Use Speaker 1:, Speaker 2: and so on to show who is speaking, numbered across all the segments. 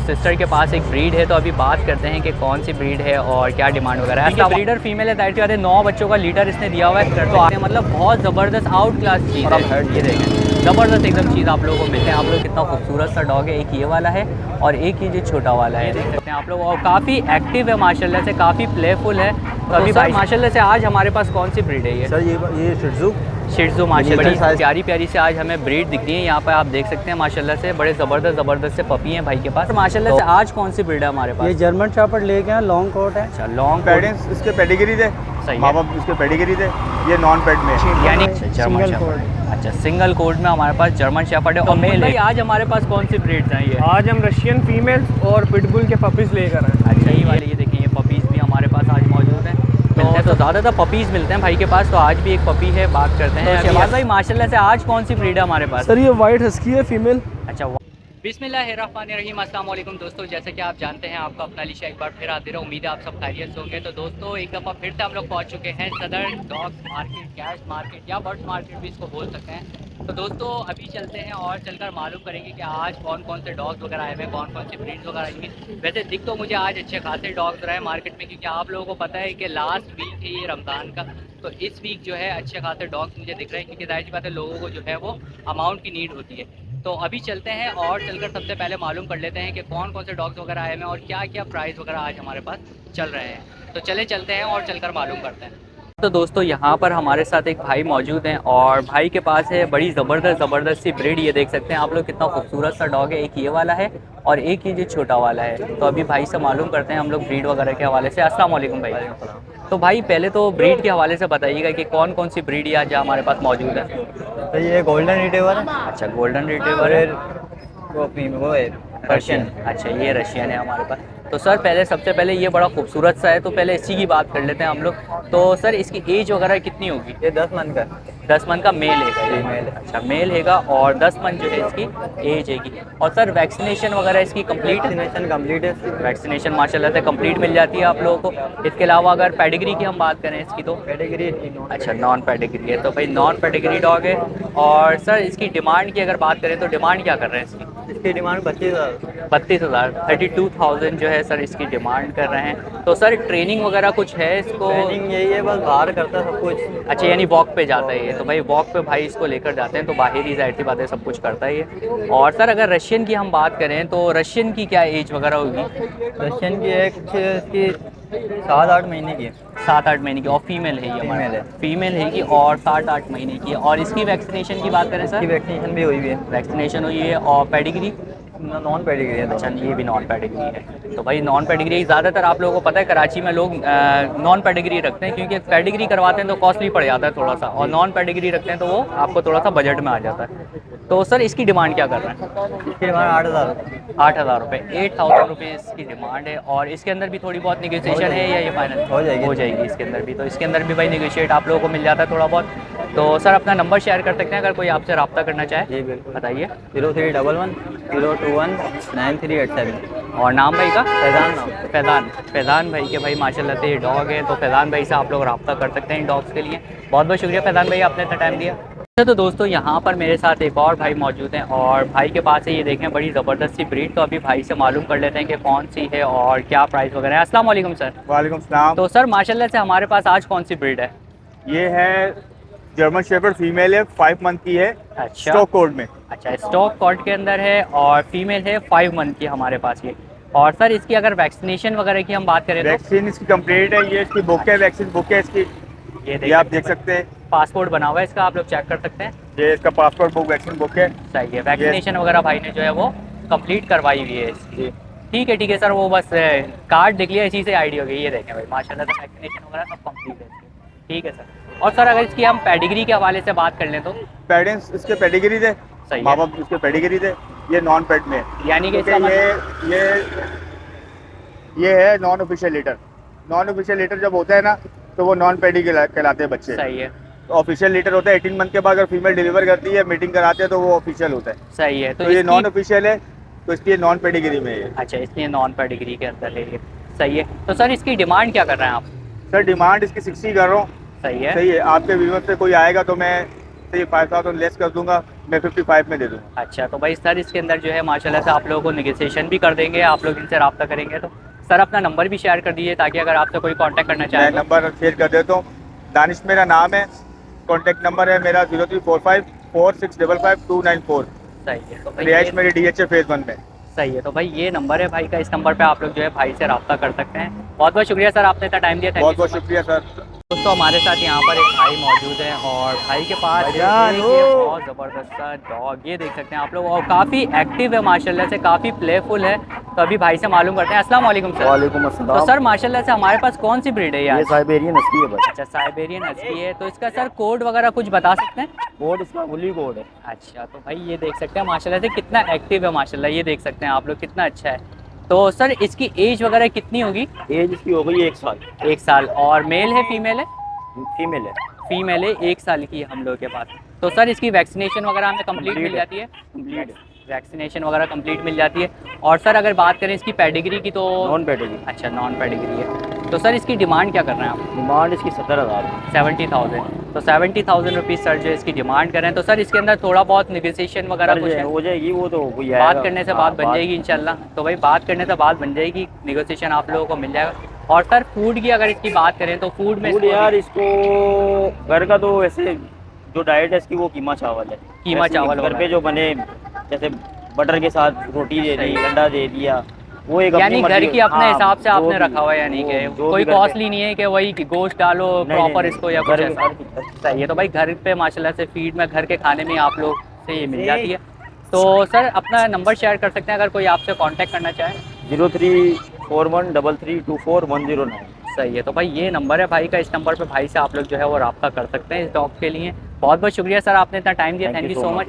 Speaker 1: Sister के पास एक breed है, तो अभी बात करते हैं कि कौन सी ब्रीड है और क्या डिमांड वगैरह है। ब्रीडर फीमेल है, दायरे वाले 9 बच्चों का लीडर इसने दिया हुआ है, तो आते हैं मतलब बहुत ज़बरदस्त आउट क्लास चीज़ है। ये देखें, ज़बरदस्त एकदम चीज़ आप लोगों को मिलते हैं। आप लोग कितना खूबसूरत सा डॉग है, एक ये वाला है और एक ये जो छोटा वाला है, देख सकते हैं आप लोग। और काफ़ी एक्टिव है माशाल्लाह से, काफ़ी प्लेफुल है। तो अभी भाई माशाल्लाह से आज हमारे पास कौन सी ब्रीड है ये?
Speaker 2: सर ये
Speaker 1: शिट्ज़ू माशाल्लाह बड़ी प्यारी प्यारी से आज हमें ब्रीड दिख रही है। यहाँ पर आप देख सकते हैं माशाल्लाह से बड़े ज़बरदस्त से पपी हैं भाई के पास। माशाल्लाह से आज कौन सी ब्रीड है हमारे पास?
Speaker 2: ये जर्मन शेपर्ड लेके हैं, लॉन्ग कोट है।
Speaker 1: अच्छा, लॉन्ग
Speaker 3: पेरेंट्स इसके पेडिग्री दे, माँ बाप इसके पेडिग्री दे। ये नॉन पेड में
Speaker 1: यानी
Speaker 2: सिंगल कोट।
Speaker 1: अच्छा, सिंगल कोट में हमारे पास जर्मन शेपर्ड है और मेल है। आज हमारे पास कौन सी ब्रीड्स हैं ये?
Speaker 2: आज हम रशियन फीमेल्स और पिटबुल के पपीज़ लेकर आए।
Speaker 1: अच्छा, ये वाले ये देखें, ये पपीज़ भी हमारे पास आज मौजूद हैं। तो ज़्यादातर पपीज़ मिलते हैं भाई के पास, तो आज भी एक पपी है, बात करते हैं। शहबाज भाई माशाल्लाह से आज कौन सी ब्रीड है हमारे पास?
Speaker 2: सर ये वाइट हस्की है, फीमेल।
Speaker 1: अच्छा, बिस्मिल्लाहिर्रहमानिर्रहीम, अस्सलाम वालेकुम दोस्तों। जैसे कि आप जानते हैं, आपका अपना अलीशा एक बार फिर हाजिर है। उम्मीद है आप सब खैरियत से होंगे। तो दोस्तों एक दफ़ा फिर से हम लोग पहुंच चुके हैं southern dogs market, cash market या बर्ड्स मार्केट भी इसको बोल सकते हैं। तो दोस्तों अभी चलते हैं और चलकर मालूम करेंगे कि आज कौन कौन से डॉग्स वगैरह आए हुए हैं, कौन कौन सी ब्रीड्स वगैरह आएंगी। वैसे दिख तो मुझे आज अच्छे खासे डॉग्स रहे मार्केट में, क्योंकि आप लोगों को पता है कि लास्ट वीक है ये रमज़ान का, तो इस वीक जो है अच्छे खासे डॉग्स मुझे दिख रहे हैं, क्योंकि जाहिर सी बात है लोगों को जो है वो अमाउंट की नीड होती है। तो अभी चलते हैं और चलकर सबसे पहले मालूम कर लेते हैं कि कौन कौन से डॉग्स वगैरह आए हैं और क्या क्या प्राइस वगैरह आज हमारे पास चल रहे हैं। तो चलते हैं और चलकर मालूम करते हैं। तो दोस्तों यहाँ पर हमारे साथ एक भाई मौजूद हैं और भाई के पास है बड़ी ज़बरदस्त सी ब्रीड। ये देख सकते हैं आप लोग, कितना खूबसूरत सा डॉग है। एक ये वाला है और एक ये जो छोटा वाला है। तो अभी भाई से मालूम करते हैं हम लोग ब्रीड वगैरह के हवाले से। अस्सलाम वालेकुम भाई। तो भाई पहले तो ब्रीड के हवाले से बताइएगा कि कौन कौन सी ब्रीड आज हमारे पास मौजूद है।
Speaker 2: तो ये गोल्डन रिट्रीवर है।
Speaker 1: अच्छा, गोल्डन रिट्रीवर है।
Speaker 2: वो है रशियन।
Speaker 1: अच्छा, ये रशियन है हमारे पास। तो सर पहले सबसे पहले ये बड़ा खूबसूरत सा है, तो पहले इसी की बात कर लेते हैं हम लोग। तो सर इसकी एज वगैरह कितनी होगी?
Speaker 2: ये 10 मंथ का।
Speaker 1: 10 मंथ का मेल है?
Speaker 2: मेल है।
Speaker 1: अच्छा, मेल हैगा और 10 मंथ जो है इसकी एज हैगी। और सर वैक्सीनेशन वगैरह इसकी कंप्लीट है?
Speaker 2: कंप्लीट है।
Speaker 1: वैक्सीनेशन माशाल्लाह से कंप्लीट मिल जाती है आप लोगों को। इसके अलावा अगर पेडिग्री की हम बात करें इसकी, तो
Speaker 2: पेडिग्री।
Speaker 1: अच्छा, नॉन पेडिग्री है। तो भाई नॉन पेडिग्री डॉग है। और सर इसकी डिमांड की अगर बात करें तो डिमांड क्या कर रहे हैं
Speaker 2: इसकी डिमांड
Speaker 1: 32,000 32,000 जो है सर इसकी डिमांड कर रहे हैं। तो सर ट्रेनिंग वगैरह कुछ है इसको?
Speaker 2: ट्रेनिंग यही है, बस बाहर करता है सब कुछ।
Speaker 1: अच्छा, यानी वॉक पे जाता है ये। तो भाई वॉक पे भाई इसको लेकर जाते हैं, तो बाहर ही जाहिर सी बात है सब कुछ करता है ये। और सर अगर रशियन की हम बात करें तो रशियन की क्या एज वगैरह होगी?
Speaker 2: रशियन की इसकी 7-8 महीने की है।
Speaker 1: 7-8 महीने की। और फीमेल है ये?
Speaker 2: फीमेल है।
Speaker 1: फीमेल है कि और 7-8 महीने की है। और इसकी वैक्सीनेशन की बात करें सर?
Speaker 2: वैक्सीनेशन भी हुई है।
Speaker 1: वैक्सीनेशन हुई है। और पेडिग्री?
Speaker 2: नॉन पेडिग्री है।
Speaker 1: अच्छा, ये भी नॉन पेडिग्री है। तो भाई नॉन पेडिग्री ज़्यादातर आप लोगों को पता है कराची में लोग नॉन पेडिग्री रखते हैं, क्योंकि पेडिग्री करवाते हैं तो कॉस्टली पड़ जाता है थोड़ा सा, और नॉन पेडिग्री रखते हैं तो वो आपको थोड़ा सा बजट में आ जाता है। तो सर इसकी डिमांड क्या कर रहे हैं?
Speaker 2: इसकी डिमांड 8,000।
Speaker 1: 8,000 रुपये, 8,000 रुपये इसकी डिमांड है। और इसके अंदर भी थोड़ी बहुत निगोशिएशन है या ये फाइनल
Speaker 2: हो जाएगी
Speaker 1: इसके अंदर भी? तो इसके अंदर भी भाई निगोशिएट आप लोगों को मिल जाता है थोड़ा बहुत। तो सर अपना नंबर शेयर कर सकते हैं अगर कोई आपसे रब्ता करना चाहे?
Speaker 2: जी बिल्कुल,
Speaker 1: बताइए।
Speaker 2: 0311 021 9387।
Speaker 1: और नाम भाई का?
Speaker 2: फैज़ान नाम।
Speaker 1: फैज़ान भाई के भाई माशाल्लाह से ये डॉग है। तो फैज़ान भाई से आप लोग रब्ता कर सकते हैं इन डॉग्स के लिए। बहुत बहुत शुक्रिया फैज़ान भाई, आपने इतना टाइम दिया। तो दोस्तों यहाँ पर मेरे साथ एक और भाई मौजूद हैं और भाई के पास है ये देखें बड़ी ज़बरदस्त सी ब्रीड। तो अभी भाई से मालूम कर लेते हैं कि कौन सी है और क्या प्राइस वगैरह है। अस्सलाम वालेकुम सर।
Speaker 3: वालेकुम सलाम।
Speaker 1: तो सर माशाल्लाह से हमारे पास आज कौन सी ब्रीड है?
Speaker 3: ये है जर्मन शेपर्ड, फीमेल है, 5 मंथ की है।
Speaker 1: अच्छा,
Speaker 3: स्टॉक कोड में।
Speaker 1: अच्छा, स्टॉक कोड के अंदर है और फीमेल है, 5 मंथ की हमारे पास ये। और सर इसकी अगर वैक्सीनेशन वगैरह की हम बात करें तो?
Speaker 3: वैक्सीन इसकी कंप्लीट है। ये इसकी बुक है, वैक्सीन बुक है इसकी। ये आप देख सकते हैं।
Speaker 1: पासपोर्ट बना हुआ है इसका, आप लोग चेक कर सकते हैं।
Speaker 3: ये इसका पासपोर्ट बुक, वैक्सीन बुक है।
Speaker 1: सही है। वैक्सीनेशन वगैरह भाई ने जो है वो कंप्लीट करवाई हुई है इसकी। ठीक है सर, वो बस कार्ड देख लिया, इसी से आइडिया हो गई। ये देखें भाई माशाल्लाह से वैक्सीनेशन वगैरह सब कंप्लीट है इसकी। ठीक है सर। और सर अगर इसकी हम पेडिग्री के हवाले से बात कर लें तो?
Speaker 3: पेरेंट्स इसके पेडिग्री दे,
Speaker 1: सही
Speaker 3: माँ
Speaker 1: है।
Speaker 3: बाप इसके पेडिग्री दे। ये नॉन पेड में है,
Speaker 1: यानी कि
Speaker 3: ये है non official litre. Non official litre जब होता है ना तो वो नॉन पेडी कहलाते हैं बच्चे।
Speaker 1: सही है।
Speaker 3: तो ऑफिशियल लीटर होता है 18 मंथ के बाद, अगर फीमेल डिलीवर करती है, मीटिंग कराते हैं तो वो ऑफिशियल होता है।
Speaker 1: सही है।
Speaker 3: तो ये नॉन ऑफिशियल है, तो इसलिए नॉन पेडिग्री में है।
Speaker 1: अच्छा, इसलिए नॉन पेडिग्री के अंदर है ये। सही है। तो सर इसकी डिमांड क्या कर रहे हैं आप?
Speaker 3: सर डिमांड इसकी 60 कर रहा हूँ।
Speaker 1: सही है।
Speaker 3: सही है। आपके व्यूअर से कोई आएगा तो मैं 5,000 लेस कर दूंगा। मैं 55 में दे दूँगा।
Speaker 1: अच्छा, तो भाई सर इसके अंदर जो है माशाल्लाह से आप लोगों को नेगोशिएशन भी कर देंगे, आप लोग इनसे रब्ता करेंगे तो। सर अपना नंबर भी शेयर कर दीजिए ताकि अगर आपसे कोई कांटेक्ट करना
Speaker 3: मैं
Speaker 1: चाहे तो।
Speaker 3: नंबर शेयर कर देता हूँ। दानिश मेरा नाम है, कॉन्टैक्ट नंबर है मेरा 0345 4655 294।
Speaker 1: सही है, तो भाई
Speaker 3: रिहाइश मेरी DHA फेज़ 1 में।
Speaker 1: सही है, तो भाई ये नंबर है भाई का, इस नंबर पे आप लोग जो है भाई से रब्ता कर सकते हैं। बहुत बहुत शुक्रिया सर, आपने इतना टाइम दिया।
Speaker 3: बहुत बहुत शुक्रिया सर।
Speaker 1: दोस्तों हमारे साथ यहाँ पर एक भाई मौजूद है और भाई के पास
Speaker 2: भाईजान,
Speaker 1: एक ये बहुत ज़बरदस्त सा डॉग, ये देख सकते हैं आप लोग, और काफ़ी एक्टिव है माशाल्लाह से, काफ़ी प्लेफुल है। तो अभी भाई से मालूम करते हैं। अस्सलाम वालेकुम सर।
Speaker 2: वालेकुम
Speaker 1: तो
Speaker 2: अस्सलाम।
Speaker 1: सर माशाल्लाह से हमारे पास कौन सी ब्रीड है यार?
Speaker 2: ये साइबेरियन हस्की है भाई।
Speaker 1: अच्छा, साइबेरियन हस्की है। तो इसका सर कोड वगैरह कुछ बता सकते हैं?
Speaker 2: कोड इसका वुली कोड है।
Speaker 1: अच्छा, तो भाई ये देख सकते हैं माशाल्लाह से कितना एक्टिव है माशाल्लाह, ये देख सकते हैं आप लोग कितना अच्छा है। तो सर इसकी एज वगैरह कितनी होगी?
Speaker 2: एज इसकी हो गई 1 साल।
Speaker 1: 1 साल। और मेल है फीमेल है?
Speaker 2: फीमेल है।
Speaker 1: फीमेल है, 1 साल की है हम लोग के पास। तो सर इसकी वैक्सीनेशन वगैरह हमें कंप्लीट मिल जाती है?
Speaker 2: कंप्लीट।
Speaker 1: वैक्सीनेशन वगैरह कंप्लीट मिल जाती है। और सर अगर बात करें इसकी पेडिग्री की तो?
Speaker 2: Non pedigree.
Speaker 1: अच्छा, नॉन पेडिग्री है। तो सर इसकी डिमांड क्या कर रहे हैं आप?
Speaker 2: डिमांड इसकी 70,000।
Speaker 1: 70,000। तो 70,000 रुपीज़ सर जो इसकी डिमांड करें तो सर इसके अंदर थोड़ा बहुत नेगोशिएशन वगैरह कुछ है?
Speaker 2: हो जाएगी, वो तो कोई
Speaker 1: बात करने से बात बन जाएगी इंशाल्लाह। तो भाई बात करने से बात बन जाएगी, नेगोशिएशन आप लोगों को मिल जाएगा। और सर फूड की अगर इसकी बात करें तो फूड में
Speaker 2: फूड यार इसको घर का तो ऐसे जो डाइट है इसकी वो कीमा चावल है।
Speaker 1: कीमा चावल
Speaker 2: घर पे जो बने, जैसे बटर के साथ रोटी दे दी, अंडा दे दिया, वो एक
Speaker 1: यानी घर की अपने
Speaker 2: हाँ,
Speaker 1: हिसाब से
Speaker 2: जो
Speaker 1: आपने
Speaker 2: भी-
Speaker 1: रखा हुआ है, यानी कि
Speaker 2: जो
Speaker 1: कोई
Speaker 2: भी घर पे-
Speaker 1: कॉस्टली नहीं है कि वही कि गोश्त डालो प्रॉपर इसको या कुछ ऐसा।
Speaker 2: घर-
Speaker 1: सही है, तो भाई घर पे माशाल्लाह से फीड में घर के खाने में आप लोग से ये मिल जाती है। तो सर अपना नंबर शेयर कर सकते हैं अगर कोई आपसे कांटेक्ट करना चाहे?
Speaker 2: 03413324 109।
Speaker 1: सही है, तो भाई ये नंबर है भाई का, इस नंबर पे भाई से आप लोग जो है वो रब्ता कर सकते हैं इस डॉग के लिए। बहुत बहुत शुक्रिया सर, आपने इतना टाइम दिया, थैंक यू सो मच।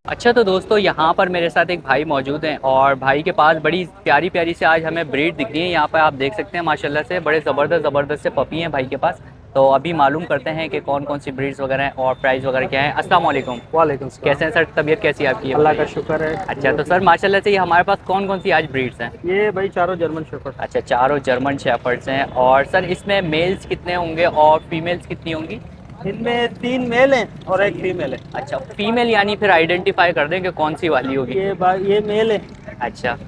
Speaker 1: अच्छा, तो दोस्तों यहाँ पर मेरे साथ एक भाई मौजूद हैं और भाई के पास बड़ी प्यारी प्यारी से आज हमें ब्रीड दिख रही है। यहाँ पर आप देख सकते हैं माशाल्लाह से बड़े ज़बरदस्त से पपी हैं भाई के पास। तो अभी मालूम करते हैं कि कौन कौन सी ब्रीड्स वगैरह हैं और प्राइस वगैरह क्या है। अस्सलाम वालेकुम।
Speaker 4: वालेकुम सलाम।
Speaker 1: कैसे हैं सर, तबीयत कैसी है आपकी?
Speaker 4: अल्लाह का शुक्र है।
Speaker 1: अच्छा, तो सर माशाल्लाह से ये हमारे पास कौन कौन सी आज ब्रीड्स हैं?
Speaker 4: ये भाई चारों जर्मन शेफर्ड।
Speaker 1: अच्छा, चारों जर्मन शेफर्ड्स हैं। और सर इसमें मेल्स कितने होंगे और फीमेल्स कितनी होंगी?
Speaker 4: इनमें 3 मेल हैं और 1 फीमेल है।
Speaker 1: अच्छा, फीमेल यानी फिर आइडेंटिफाई कर दें कि कौन सी वाली होगी?
Speaker 4: ये मेल है,
Speaker 1: अच्छा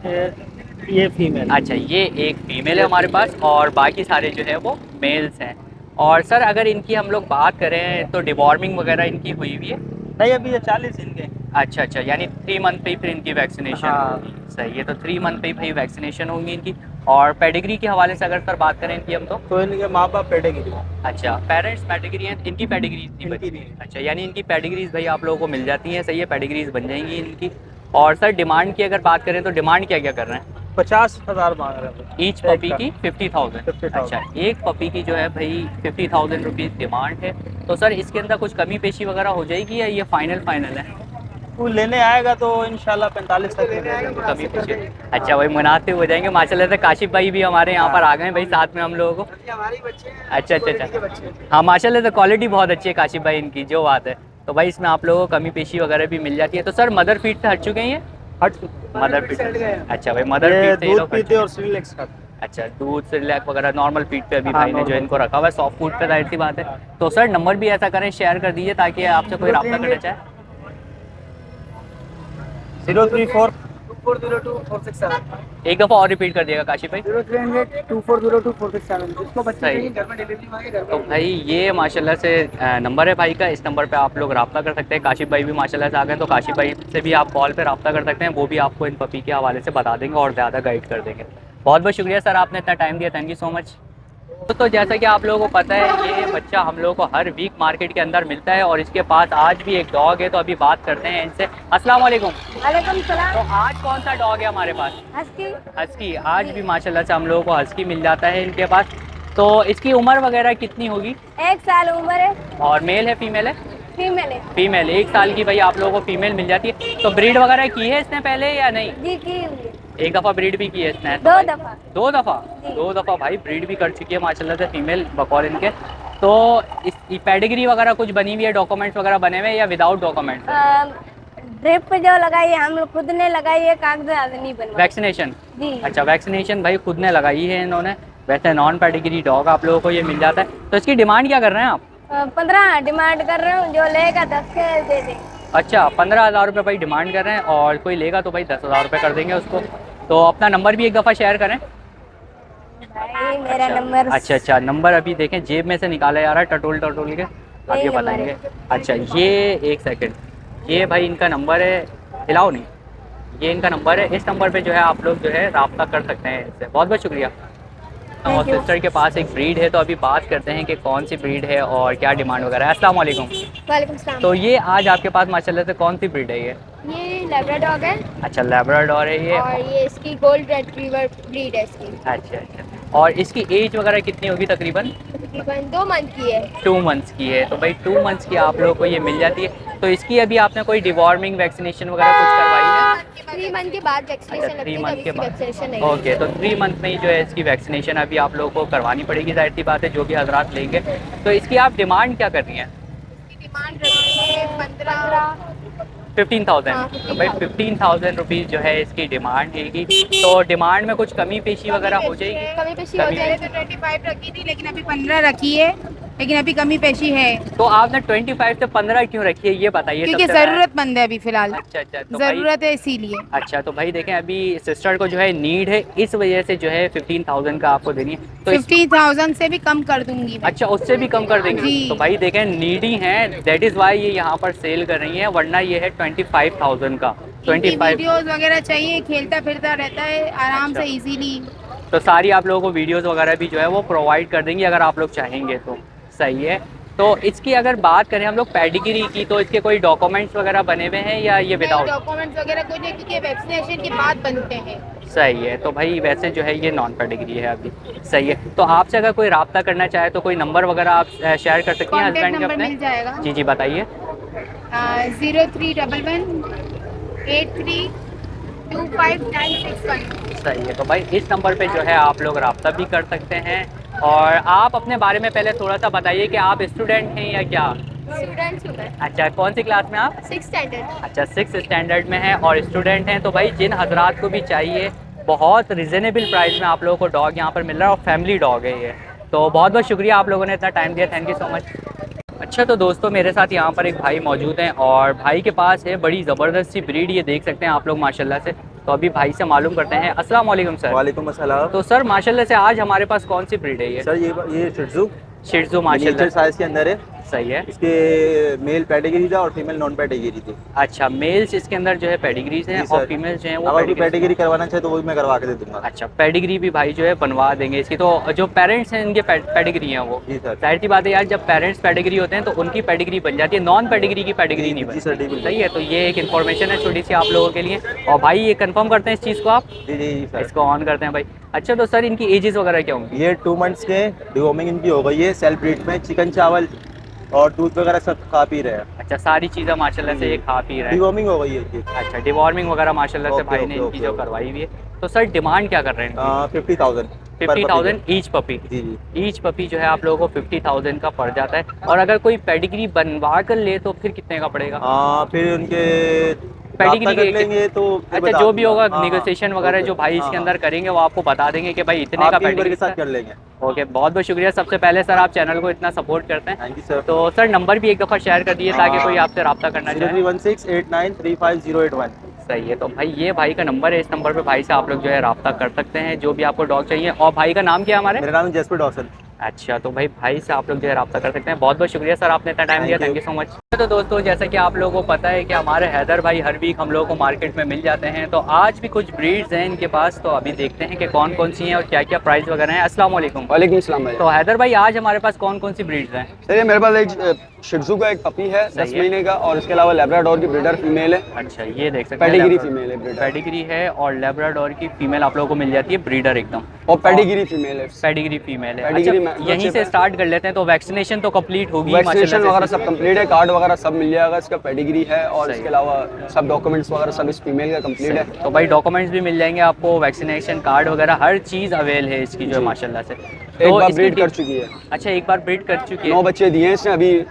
Speaker 4: ये फीमेल।
Speaker 1: अच्छा, ये एक फीमेल है हमारे पास और बाकी सारे जो है वो मेल्स हैं। और सर अगर इनकी हम लोग बात करें तो डिवॉर्मिंग वगैरह इनकी हुई हुई है?
Speaker 4: नहीं, अभी ये 40 इनके।
Speaker 1: अच्छा अच्छा, यानी 3 मंथ पे ही फिर इनकी वैक्सीनेशन
Speaker 4: हाँ।
Speaker 1: होगी। सही है, तो 3 मंथ पे ही भाई वैक्सीनेशन होगी इनकी। और पेडिग्री के हवाले से अगर सर बात करें इनकी हम
Speaker 4: तो इनके माँ बाप पेडिग्री।
Speaker 1: अच्छा, पेरेंट्स पेडिग्री हैं, इनकी पेडिग्रीज नहीं
Speaker 4: इनकी
Speaker 1: बनी?
Speaker 4: नहीं।
Speaker 1: अच्छा, यानी इनकी पेडिग्रीज भाई आप लोगों को मिल जाती हैं। सही है, पेडिग्रीज बन जाएंगी इनकी। और सर डिमांड की अगर बात करें तो डिमांड क्या क्या कर रहे हैं?
Speaker 4: 50,000 मांग रहे हैं।
Speaker 1: ईच पपी की 50,000।
Speaker 4: 50,000।
Speaker 1: अच्छा, एक पपी की जो है भाई 50,000 रुपीज़ डिमांड है। तो सर इसके अंदर कुछ कमी पेशी वगैरह हो जाएगी या ये फाइनल है?
Speaker 4: तू लेने आएगा तो इंशाल्लाह 45 तक में दे देंगे।
Speaker 1: कमी पेशी? अच्छा भाई, मुनासिब हो जाएंगे माशाल्लाह से। काशिफ भाई भी हमारे यहाँ पर आ गए हैं भाई साथ में हम लोगों को। अच्छा अच्छा अच्छा, हाँ माशाल्लाह से क्वालिटी बहुत अच्छी है काशिफ भाई इनकी, जो बात है। तो भाई इसमें आप लोगों को कमी पेशी वगैरह भी मिल जाती है। तो सर मदर फीड से हट चुके हैं ये?
Speaker 4: हट
Speaker 1: मदर फीड। अच्छा भाई, मदर
Speaker 4: ये
Speaker 1: फीड से ये
Speaker 4: दूध
Speaker 1: लोग हट
Speaker 4: पीते
Speaker 1: चुके हैं।
Speaker 4: और सिरिलेक्स खाते हैं।
Speaker 1: अच्छा, दूध सेरेलैक वगैरह नॉर्मल फीड पे अभी
Speaker 4: हाँ,
Speaker 1: भाई ने जो
Speaker 4: normal।
Speaker 1: इनको रखा हुआ है, सॉफ्ट फूड पे जाहिर सी बात है। तो सर नंबर भी ऐसा करें, शेयर कर दीजिए ताकि आपसे कोई रब्ता करना चाहे।
Speaker 4: 034
Speaker 1: एक दफ़ा और रिपीट कर दिएगा काशिफ भाई।
Speaker 5: 030024022467 जिसको बच्चे
Speaker 1: सही।
Speaker 5: चाहिए घर में डिलीवरी मांगे घर
Speaker 1: तो
Speaker 5: में।
Speaker 1: भाई ये माशाल्लाह से नंबर है भाई का, इस नंबर पे आप लोग रब्ता कर सकते हैं। काशिफ भाई भी माशाल्लाह से आ गए, तो काशिफ भाई से भी आप कॉल पे रब्ता कर सकते हैं, वो भी आपको इन पपी के हवाले से बता देंगे और ज़्यादा गाइड कर देंगे। बहुत बहुत शुक्रिया सर, आपने इतना टाइम दिया, थैंक यू सो मच। तो जैसा कि आप लोगों को पता है ये बच्चा हम लोगों को हर वीक मार्केट के अंदर मिलता है और इसके पास आज भी एक डॉग है। तो अभी बात करते हैं इनसे। अस्सलाम वालेकुम।
Speaker 6: वालेकुम सलाम।
Speaker 1: तो आज कौन सा डॉग है हमारे पास?
Speaker 6: हस्की।
Speaker 1: हस्की। आज भी माशाल्लाह से हम लोगों को हस्की मिल जाता है इनके पास। तो इसकी उम्र वगैरह कितनी होगी?
Speaker 6: 1 साल उम्र है।
Speaker 1: और मेल है फीमेल है?
Speaker 6: फीमेल है।
Speaker 1: फीमेल। 1 साल की भाई आप लोगों को फीमेल मिल जाती है। तो ब्रीड वगैरह की है इसने पहले या नहीं?
Speaker 6: जी की हुई है।
Speaker 1: एक दफ़ा ब्रीड भी की है इसने?
Speaker 6: 2 दफा।
Speaker 1: 2 दफ़ा?
Speaker 6: जी।
Speaker 1: 2 दफ़ा भाई ब्रीड भी कर चुकी है माशाल्लाह से फीमेल बकौल इनके। तो इस पेडिग्री वगैरह कुछ बनी हुई है, डॉक्यूमेंट्स वगैरह बने हुए हैं या विदाउट डॉक्यूमेंट्स?
Speaker 6: ड्रिप पे जो लगाई है हम लोग खुद ने लगाई है, कागजात नहीं बनवाए।
Speaker 1: वैक्सीनेशन?
Speaker 6: जी।
Speaker 1: अच्छा, वैक्सीनेशन भाई खुद ने लगाई है इन्होंने। वैसे नॉन पेडिग्री डॉग आप लोगों को ये मिल जाता है। तो इसकी डिमांड क्या कर रहे हैं आप?
Speaker 6: 15 डिमांड कर रहे हूँ, जो लेगा 10 के दे दे।
Speaker 1: अच्छा 15,000 रुपये भाई डिमांड कर रहे हैं, और कोई लेगा तो भाई 10,000 रुपये कर देंगे उसको। तो अपना नंबर भी एक दफ़ा शेयर करें।
Speaker 6: भाई मेरा नंबर
Speaker 1: अच्छा नंबर अभी देखें जेब में से निकाला जा रहा है टटोल के, आप ये
Speaker 6: यही नंबर
Speaker 1: बताएंगे।
Speaker 6: है।
Speaker 1: अच्छा ये एक सेकंड, ये भाई इनका नंबर है, हिलाओ नहीं, ये इनका नंबर है। इस नंबर पे जो है आप लोग जो है रब्ता कर सकते हैं इससे। बहुत बहुत शुक्रिया। और
Speaker 6: you.
Speaker 1: सिस्टर के पास एक ब्रीड है, तो अभी बात करते हैं कि कौन सी ब्रीड है और क्या डिमांड वगैरह है। अस्सलाम वालेकुम।
Speaker 6: वालेकुम सलाम।
Speaker 1: तो ये आज आपके पास माशाल्लाह से कौन सी ब्रीड है ये?
Speaker 6: ये लैब्राडोर है
Speaker 1: अच्छा लैब्राडोर है ये।
Speaker 6: और ये इसकी गोल्ड रिट्रीवर ब्रीड है इसकी।
Speaker 1: अच्छा और इसकी एज वगैरह कितनी होगी तकरीबन?
Speaker 6: तकरीबन 2 मंथ की है।
Speaker 1: 2 मंथ्स की है। तो भाई 2 मंथ्स की आप लोगों को ये मिल जाती है। तो इसकी अभी आपने कोई डिवॉर्मिंग वैक्सीनेशन वगैरह कुछ करवाई है?
Speaker 6: 3 मंथ के बाद वैक्सीनेशन
Speaker 1: अच्छा,
Speaker 6: लगती
Speaker 1: 3
Speaker 6: है,
Speaker 1: मंथ
Speaker 6: तब
Speaker 1: के
Speaker 6: इसकी
Speaker 1: बाद।
Speaker 6: वैक्सीनेशन नहीं
Speaker 1: ओके, तो 3 मंथ में ही जो है इसकी वैक्सीनेशन अभी आप लोगों को करवानी पड़ेगी, जाहिर सी बात है, जो भी हजरात लेंगे। तो इसकी आप डिमांड क्या कर रही हैं?
Speaker 6: डिमांड रखी है 15
Speaker 1: 15,000।
Speaker 6: हाँ,
Speaker 1: तो भाई 15,000 रुपीज़ जो है इसकी डिमांड रहेगी। तो डिमांड में कुछ कमी पेशी वगैरह हो जाएगी?
Speaker 6: कमी पेशी हो
Speaker 1: कमी
Speaker 6: जाएगी।
Speaker 7: तो 25 रखी थी, लेकिन अभी 15 रखी है, लेकिन अभी कमी पेशी है
Speaker 1: तो आपने 25 से 15 क्यों रखी है ये बताइए।
Speaker 7: क्योंकि
Speaker 1: सबसे पहले।
Speaker 7: जरूरतमंद है अभी फिलहाल।
Speaker 1: अच्छा तो भाई
Speaker 7: जरूरत है इसीलिए।
Speaker 1: अच्छा तो भाई देखें अभी सिस्टर को जो है नीड है, इस वजह से जो है 15,000 का आपको देनी है। तो
Speaker 7: 50,000 से भी कम कर दूंगी मैं।
Speaker 1: अच्छा उससे भी कम कर देंगे।
Speaker 7: जी।
Speaker 1: तो भाई देखें नीडी हैं, दैट इज़ वाई ये यहाँ पर सेल कर रही हैं, वरना ये है 25,000 का। 25
Speaker 7: वीडियोस वगैरह चाहिए, खेलता फिरता रहता है आराम
Speaker 1: अच्छा।
Speaker 7: से इजीली।
Speaker 1: तो सारी आप लोगों को वीडियोस वगैरह भी जो है वो प्रोवाइड कर देंगी अगर आप लोग चाहेंगे तो। सही है। तो इसकी अगर बात करें हम लोग पेडिग्री की, तो इसके कोई डॉक्यूमेंट्स वगैरह बने हुए हैं या ये विदाउट?
Speaker 7: डॉक्यूमेंट्स वगैरह कुछ नहीं, क्योंकि वैक्सीनेशन के बाद बनते हैं।
Speaker 1: सही है। तो भाई वैसे जो है ये नॉन पेडिग्री है अभी। सही है। तो आपसे अगर कोई रब्ता करना चाहे तो कोई नंबर वगैरह आप शेयर कर सकती हैं
Speaker 7: कॉन्टैक्ट
Speaker 1: हस्बैंड के
Speaker 7: नंबर
Speaker 1: अपने?
Speaker 7: मिल जाएगा।
Speaker 1: जी बताइए।
Speaker 7: 0311832961।
Speaker 1: सही है। तो भाई इस नंबर पे जो है आप लोग रब्ता भी कर सकते हैं। और आप अपने बारे में पहले थोड़ा सा बताइए कि आप स्टूडेंट हैं या क्या?
Speaker 6: स्टूडेंट्स हूँ मैं,
Speaker 1: अच्छा कौन सी क्लास में आप?
Speaker 6: 6th standard.
Speaker 1: अच्छा 6th स्टैंडर्ड में हैं और स्टूडेंट हैं। तो भाई जिन हजरात को भी चाहिए, बहुत रिजनेबल प्राइस में आप लोगों को डॉग यहाँ पर मिल रहा है, और फैमिली डॉग है ये। तो बहुत बहुत शुक्रिया आप लोगों ने इतना टाइम दिया, थैंक यू सो मच। अच्छा तो दोस्तों मेरे साथ यहाँ पर एक भाई मौजूद हैं और भाई के पास है बड़ी ज़बरदस्त सी ब्रीड, ये देख सकते हैं आप लोग माशाल्लाह से। तो अभी भाई से मालूम करते हैं। अस्सलाम वालेकुम सर।
Speaker 3: वालेकुम अस्सलाम।
Speaker 1: तो सर माशाल्लाह से आज हमारे पास कौन सी ब्रीड है ये?
Speaker 3: सर ये शिट्जू
Speaker 1: शिट्जू माशाल्लाह
Speaker 3: साइज के अंदर है।
Speaker 1: सही है।
Speaker 3: इसके मेल पेडिग्री था और फीमेल नॉन पेडिग्री थी।
Speaker 1: अच्छा मेल्स इसके अंदर जो है पेडिग्रीज हैं
Speaker 3: जी सर।
Speaker 1: और फीमेल्स जो हैं वो
Speaker 3: अगर कोई
Speaker 1: पेडिग्रीज।
Speaker 3: पेडिग्री करवाना चाहे तो वो भी मैं करवा के दे दूंगा।
Speaker 1: अच्छा पेडिग्री भी भाई जो है बनवा देंगे इसकी। तो जो पेरेंट्स हैं इनके पेडिग्री हैं वो?
Speaker 3: जी सर।
Speaker 1: जाहिर सी बात है यार, जब पेरेंट्स पेडिग्री होते हैं तो उनकी पेडिग्री बन जाती है, नॉन पेडिग्री की पेडिग्री नहीं
Speaker 3: जी सर,
Speaker 1: बनती।
Speaker 3: बिल्कुल।
Speaker 1: सही है। तो ये एक इन्फॉर्मेशन है छोटी सी आप लोगों के लिए। और भाई ये कंफर्म करते हैं इस चीज़ को आप?
Speaker 3: जी सर।
Speaker 1: इसको ऑन करते हैं भाई। अच्छा तो सर इनकी एजेस वगैरह क्या होंगी?
Speaker 3: ये 2 मंथ्स के डिवॉर्मिंग इनकी हो गई है। सेल्फ ब्रीड में चिकन चावल और दूध वगैरह सब खा पी रहे हैं।
Speaker 1: अच्छा सारी चीज़ें माशाल्लाह से ये खा पी रहे हैं।
Speaker 3: डिवॉर्मिंग हो गई है इनकी।
Speaker 1: अच्छा डिवॉर्मिंग वगैरह माशाल्लाह से
Speaker 3: ओके,
Speaker 1: भाई ने
Speaker 3: ओके,
Speaker 1: इनकी जो
Speaker 3: ओके।
Speaker 1: करवाई हुई है। तो सर डिमांड क्या कर रहे हैं?
Speaker 3: 50,000
Speaker 1: 50,000 ईच पपी।
Speaker 3: जी
Speaker 1: ईच पपी जो है आप लोगों को 50,000 का पड़ जाता है। और अगर कोई पेडिग्री बनवा कर ले तो फिर कितने का पड़ेगा?
Speaker 3: फिर उनके
Speaker 1: पेडिग्री
Speaker 3: राब्ता कर
Speaker 1: के
Speaker 3: लेंगे तो फिर
Speaker 1: अच्छा
Speaker 3: बता
Speaker 1: जो भी
Speaker 3: दूंगा।
Speaker 1: होगा
Speaker 3: हाँ,
Speaker 1: नेगोशिएशन वगैरह
Speaker 3: ओके,
Speaker 1: जो भाई इसके
Speaker 3: हाँ,
Speaker 1: अंदर करेंगे वो आपको बता देंगे कि भाई इतने का
Speaker 3: आपके नंबर के
Speaker 1: पेडिग्री
Speaker 3: साथ कर लेंगे।
Speaker 1: ओके बहुत बहुत शुक्रिया सबसे पहले सर, आप चैनल को इतना सपोर्ट करते हैं।
Speaker 3: Thank you sir.
Speaker 1: तो सर नंबर भी एक दफ़ा शेयर कर दिए ताकि कोई आपसे रब्ता करना चाहे।
Speaker 3: 031689350081।
Speaker 1: सही है। तो भाई ये भाई का नंबर है, इस नंबर पे भाई से आप लोग जो है रब्ता कर सकते हैं जो भी आपको डॉग चाहिए। और भाई का नाम क्या है हमारे?
Speaker 3: मेरा नाम है जसप्रीत डॉसन।
Speaker 1: अच्छा तो भाई से आप लोग जो है रब्ता कर सकते हैं। बहुत बहुत शुक्रिया सर आपने इतना टाइम दिया, थैंक यू सो मच। तो दोस्तों जैसा कि आप लोगों को पता है कि हमारे हैदर भाई हर वीक हम लोगों को मार्केट में मिल जाते हैं। तो आज भी कुछ ब्रीड्स हैं इनके पास, तो अभी देखते हैं कि कौन कौन सी हैं और क्या क्या प्राइस वगैरह हैं। अस्सलाम वालेकुम।
Speaker 8: वालेकुम सलाम भाई।
Speaker 1: तो हैदर भाई आज हमारे पास कौन कौन सी ब्रीड्स हैं?
Speaker 8: सर ये मेरे पास एक शिट्जू का एक पपी है 10 महीने का, और इसके अलावा लैब्राडोर की ब्रीडर फीमेल है।
Speaker 1: अच्छा ये देख सकते हैं
Speaker 8: पेडिग्री फीमेल है ब्रीडर।
Speaker 1: पेडिग्री है और लैब्राडोर की फीमेल आप लोगों को मिल जाती है ब्रीडर एकदम।
Speaker 8: और पेडिग्री फीमेल है।
Speaker 1: पेडिग्री फीमेल है।
Speaker 8: पेडिग्री
Speaker 1: अच्छा,
Speaker 8: में
Speaker 1: यहीं से स्टार्ट कर लेते हैं। तो वैक्सीनेशन तो कंप्लीट होगी
Speaker 8: वैक्सीनेशन
Speaker 1: माशाल्लाह
Speaker 8: वगैरह
Speaker 1: से।
Speaker 8: सब कंप्लीट है, कार्ड वगैरह सब मिल जाएगा। इसका पेडिग्री है और
Speaker 1: सही
Speaker 8: इसके अलावा सब डॉक्यूमेंट्स वगैरह सब इस फीमेल का कंप्लीट है।
Speaker 1: तो भाई डॉक्यूमेंट्स भी मिल जाएंगे आपको, वैक्सीनेशन कार्ड वगैरह हर चीज़ अवेल है इसकी जो है माशाल्लाह से।
Speaker 8: एक
Speaker 1: तो
Speaker 8: बार
Speaker 1: इसकी
Speaker 8: ब्रीड कर चुकी है।
Speaker 1: अच्छा एक बार ब्रीड कर चुकी है।
Speaker 8: 9 बच्चे दिए हैं इसने, अभी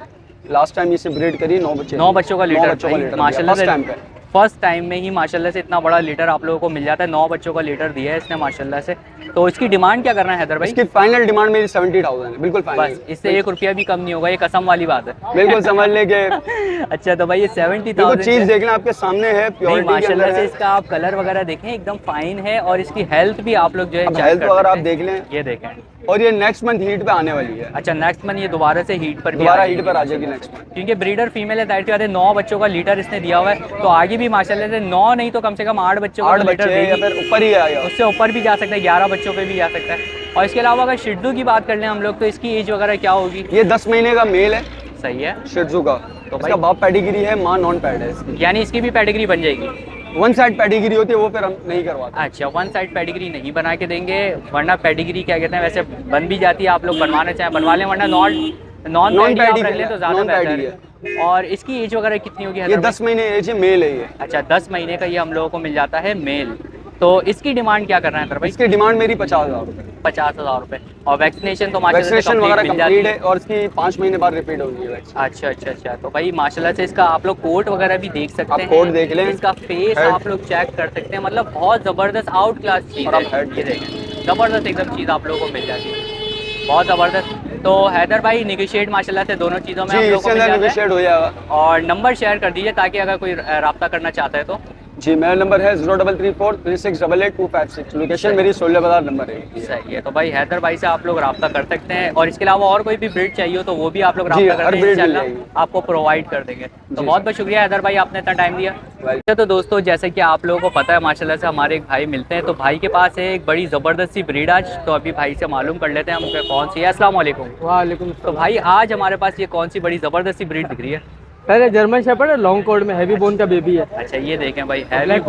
Speaker 8: लास्ट टाइम इसे ब्रीड करी 9 बच्चे।
Speaker 1: 9 बच्चों का लीटर
Speaker 8: बच्चों का लीटर
Speaker 1: माशाल्लाह
Speaker 8: फर्स्ट टाइम
Speaker 1: से।
Speaker 8: पे।
Speaker 1: फर्स्ट टाइम में ही माशाल्लाह से इतना बड़ा लीटर आप लोगों को मिल जाता है। 9 बच्चों का लीटर दिया है इसने माशाल्लाह से। तो इसकी डिमांड क्या करना है हैदर भाई?
Speaker 8: इसकी फाइनल डिमांड मेरी 70,000 है, बिल्कुल फाइनल।
Speaker 1: बस इससे 1 रुपया भी कम नहीं होगा, ये कसम वाली बात है।
Speaker 8: बिल्कुल समझ लें कि
Speaker 1: अच्छा तो भाई ये 70,000
Speaker 8: चीज देखना आपके सामने है, प्योरिटी के
Speaker 1: माशाल्लाह
Speaker 8: अंदर
Speaker 1: से
Speaker 8: है।
Speaker 1: इसका आप कलर वगैरह देखें एकदम फाइन है और इसकी हेल्थ भी आप लोग जो है
Speaker 8: अब
Speaker 1: check
Speaker 8: हेल्थ
Speaker 1: कर
Speaker 8: वगैरह आप
Speaker 1: सकते हैं।
Speaker 8: देख लें,
Speaker 1: ये देखें।
Speaker 8: और ये नेक्स्ट मंथ हीट पे आने वाली है।
Speaker 1: अच्छा नेक्स्ट मंथ ये दोबारा से हीट पर भी
Speaker 8: दोबारा
Speaker 1: आ जाएगी।
Speaker 8: हीट पर आ जाएगी नेक्स्ट मंथ।
Speaker 1: क्योंकि ब्रीडर फीमेल है, जाहिर सी बात है 9 बच्चों का लीटर इसने दिया हुआ है, तो आगे भी माशाल्लाह से 9 नहीं तो कम से कम 8 बच्चों का
Speaker 8: 8
Speaker 1: लीटर
Speaker 8: बच्चे या
Speaker 1: देगी।
Speaker 8: फिर ऊपर ही आएगा।
Speaker 1: उससे ऊपर भी जा सकता है, 11 बच्चों पे भी जा सकता है। और इसके अलावा अगर शिड्डू की बात कर लें हम लोग तो इसकी एज वगैरह क्या होगी?
Speaker 8: ये 10 महीने का मेल है
Speaker 1: सही है।
Speaker 8: शिट्जू का।
Speaker 1: तो
Speaker 8: इसका बाप पेडिग्री है, माँ नॉन पैड है इसकी।
Speaker 1: यानी इसकी भी पेडिग्री बन जाएगी।
Speaker 8: वन साइड पेडिग्री होती है, वो फिर हम नहीं करवाते।
Speaker 1: अच्छा वन साइड पेडिग्री नहीं बना के देंगे, वरना पेडिग्री क्या कहते हैं वैसे बन भी जाती है, आप लोग बनवाना चाहें बनवा लें, वरना नॉन पेडी आप रख लें तो ज़्यादा बेहतर है। और इसकी एज वगैरह कितनी होगी?
Speaker 8: ये 10 महीने एज है, मेल है ये।
Speaker 1: अच्छा 10 महीने का ये हम लोगों को मिल जाता है मेल। तो इसकी डिमांड क्या कर रहे हैं भाई?
Speaker 8: इसकी डिमांड मेरी 50,000 रुपये।
Speaker 1: 50,000 रुपये। और वैक्सीनेशन तो माशाल्लाह से
Speaker 8: वैक्सीनेशन वगैरह
Speaker 1: मिल जाती
Speaker 8: कंप्लीट
Speaker 1: है।
Speaker 8: है और इसकी 5 महीने बाद रिपीट होगी वैक्सीन।
Speaker 1: अच्छा तो भाई माशाल्लाह से इसका आप लोग कोट वगैरह भी देख सकते
Speaker 8: आप
Speaker 1: हैं।
Speaker 8: कोट देख लें।
Speaker 1: इसका फेस
Speaker 8: हेड।
Speaker 1: आप लोग चेक कर सकते हैं, मतलब बहुत ज़बरदस्त आउट क्लास चीज़
Speaker 8: और
Speaker 1: है।
Speaker 8: आप हेड
Speaker 1: ये देखें ज़बरदस्त एकदम चीज़ आप लोगों को मिल जाती है, बहुत ज़बरदस्त। तो हैदर भाई निगोशिएट माशाल्लाह से दोनों चीज़ों में
Speaker 8: जी,
Speaker 1: हम लोग
Speaker 8: इसके
Speaker 1: को मिल
Speaker 8: अंदर
Speaker 1: जाता है।
Speaker 8: नेगोशिएट हो जाएगा।
Speaker 1: और नंबर शेयर कर दीजिए ताकि अगर कोई रब्ता करना चाहता है तो।
Speaker 8: जी मेरा नंबर है 033436888256। लोकेशन मेरी 16 बाजार नंबर है।
Speaker 1: सही है। तो भाई हैदर भाई से आप लोग रब्ता कर सकते हैं और इसके अलावा और कोई भी ब्रीड चाहिए हो तो वो भी आप लोग
Speaker 8: जी,
Speaker 1: रब्ता
Speaker 8: हर
Speaker 1: करते हैं,
Speaker 8: breed मिल
Speaker 1: इंशाल्लाह
Speaker 8: जाएगी।
Speaker 1: आपको प्रोवाइड कर देंगे। तो
Speaker 8: जी,
Speaker 1: बहुत बहुत शुक्रिया हैदर भाई, आपने इतना टाइम दिया।
Speaker 8: वेलकम।
Speaker 1: तो दोस्तों जैसे कि आप लोगों को पता है माशाल्लाह से हमारे एक भाई मिलते हैं, तो भाई के पास है एक बड़ी ज़बरदस्त सी ब्रीड आज, तो अभी भाई से मालूम कर लेते हैं हम कौन सी है। अस्सलाम वालेकुम।
Speaker 5: वालेकुम।
Speaker 1: तो भाई आज हमारे पास ये कौन सी बड़ी ज़बरदस्त सी ब्रीड दिख रही है?
Speaker 5: पहले जर्मन शेपर्ड है, लॉन्ग कोड में हैवी बोन का बेबी है।
Speaker 1: अच्छा ये देखें भाई हैवी